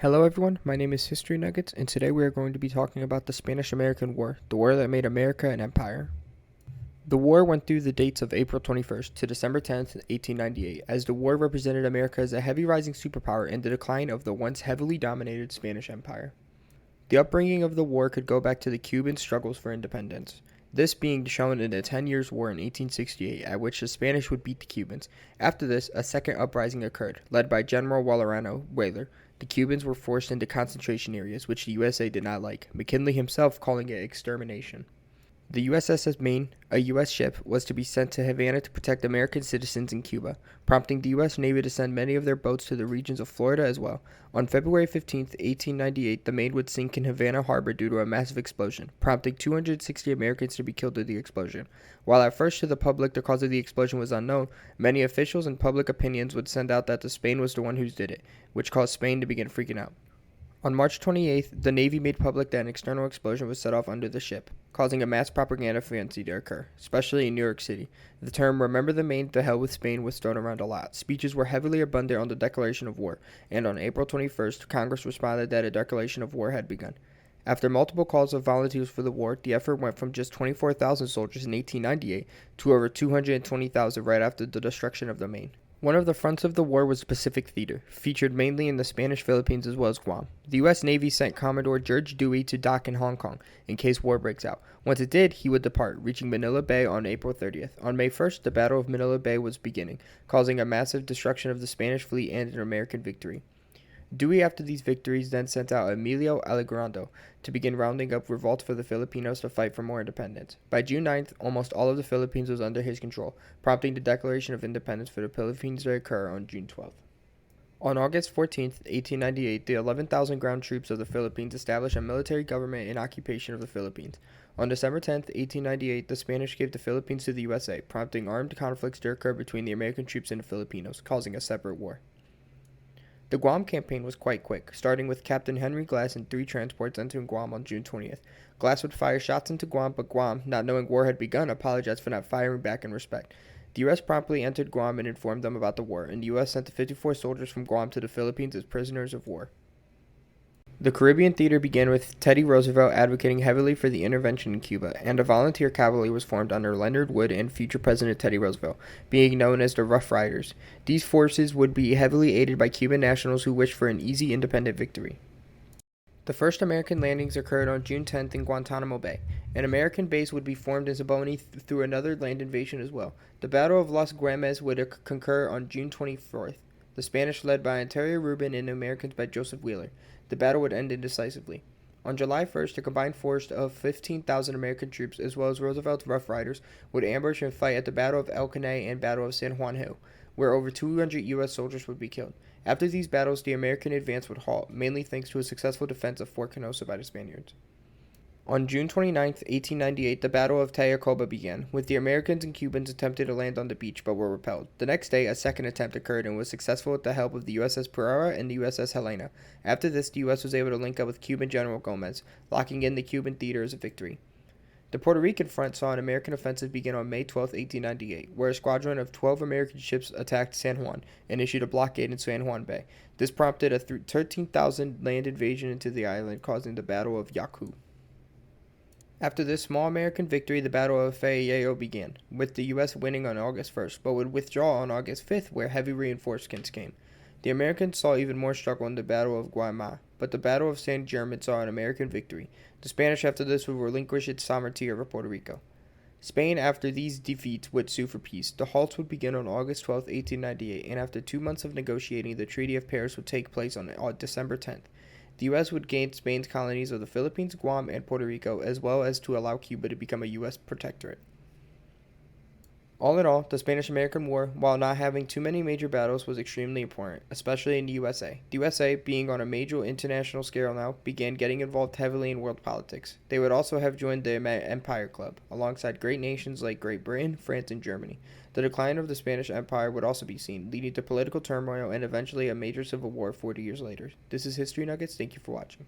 Hello everyone, my name is History Nuggets, and today we are going to be talking about the Spanish-American War, the war that made America an empire. The war went through the dates of April 21st to December 10th, 1898, as the war represented America as a heavy rising superpower and the decline of the once heavily dominated Spanish Empire. The upbringing of the war could go back to the Cuban struggles for independence, this being shown in the 10 Years' War in 1868, at which the Spanish would beat the Cubans. After this, a second uprising occurred, led by General Wallerano Weyler. The Cubans were forced into concentration areas, which the USA did not like, McKinley himself calling it extermination. The USS Maine, a U.S. ship, was to be sent to Havana to protect American citizens in Cuba, prompting the U.S. Navy to send many of their boats to the regions of Florida as well. On February 15, 1898, the Maine would sink in Havana Harbor due to a massive explosion, prompting 260 Americans to be killed in the explosion. While at first to the public the cause of the explosion was unknown, many officials and public opinions would send out that Spain was the one who did it, which caused Spain to begin freaking out. On March 28th, the Navy made public that an external explosion was set off under the ship, causing a mass propaganda frenzy to occur, especially in New York City. The term "Remember the Maine, to hell with Spain" was thrown around a lot. Speeches were heavily abundant on the declaration of war, and on April 21st, Congress responded that a declaration of war had begun. After multiple calls of volunteers for the war, the effort went from just 24,000 soldiers in 1898 to over 220,000 right after the destruction of the Maine. One of the fronts of the war was the Pacific Theater, featured mainly in the Spanish Philippines as well as Guam. The U.S. Navy sent Commodore George Dewey to dock in Hong Kong in case war breaks out. Once it did, he would depart, reaching Manila Bay on April 30th. On May 1st, the Battle of Manila Bay was beginning, causing a massive destruction of the Spanish fleet and an American victory. Dewey, after these victories, then sent out Emilio Aligrando to begin rounding up revolt for the Filipinos to fight for more independence. By June 9th, almost all of the Philippines was under his control, prompting the declaration of independence for the Philippines to occur on June 12th. On August 14th, 1898, the 11,000 ground troops of the Philippines established a military government in occupation of the Philippines. On December 10th, 1898, the Spanish gave the Philippines to the USA, prompting armed conflicts to occur between the American troops and the Filipinos, causing a separate war. The Guam campaign was quite quick, starting with Captain Henry Glass and 3 transports entering Guam on June 20th. Glass would fire shots into Guam, but Guam, not knowing war had begun, apologized for not firing back in respect. The U.S. promptly entered Guam and informed them about the war, and the U.S. sent the 54 soldiers from Guam to the Philippines as prisoners of war. The Caribbean theater began with Teddy Roosevelt advocating heavily for the intervention in Cuba, and a volunteer cavalry was formed under Leonard Wood and future President Teddy Roosevelt, being known as the Rough Riders. These forces would be heavily aided by Cuban nationals who wished for an easy independent victory. The first American landings occurred on June 10th in Guantanamo Bay. An American base would be formed in Siboney through another land invasion as well. The Battle of Los Guames would concur on June 24th. The Spanish led by Ontario Rubin and the Americans by Joseph Wheeler. The battle would end indecisively. On July 1st, a combined force of 15,000 American troops, as well as Roosevelt's Rough Riders, would ambush and fight at the Battle of El Caney and Battle of San Juan Hill, where over 200 U.S. soldiers would be killed. After these battles, the American advance would halt, mainly thanks to a successful defense of Fort Canosa by the Spaniards. On June 29, 1898, the Battle of Tayacoba began, with the Americans and Cubans attempting to land on the beach but were repelled. The next day, a second attempt occurred and was successful with the help of the USS Pereira and the USS Helena. After this, the U.S. was able to link up with Cuban General Gomez, locking in the Cuban theater as a victory. The Puerto Rican front saw an American offensive begin on May 12, 1898, where a squadron of 12 American ships attacked San Juan and issued a blockade in San Juan Bay. This prompted a 13,000 land invasion into the island, causing the Battle of Yaku. After this small American victory, the Battle of Fayao began, with the U.S. winning on August 1st, but would withdraw on August 5th, where heavy reinforcements came. The Americans saw even more struggle in the Battle of Guaymas, but the Battle of San German saw an American victory. The Spanish after this would relinquish its sovereignty over Puerto Rico. Spain, after these defeats, would sue for peace. The halts would begin on August 12, 1898, and after 2 months of negotiating, the Treaty of Paris would take place on December 10th. The U.S. would gain Spain's colonies of the Philippines, Guam, and Puerto Rico, as well as to allow Cuba to become a U.S. protectorate. All in all, the Spanish-American War, while not having too many major battles, was extremely important, especially in the USA. The USA, being on a major international scale now, began getting involved heavily in world politics. They would also have joined the Empire Club, alongside great nations like Great Britain, France, and Germany. The decline of the Spanish Empire would also be seen, leading to political turmoil and eventually a major civil war 40 years later. This is History Nuggets. Thank you for watching.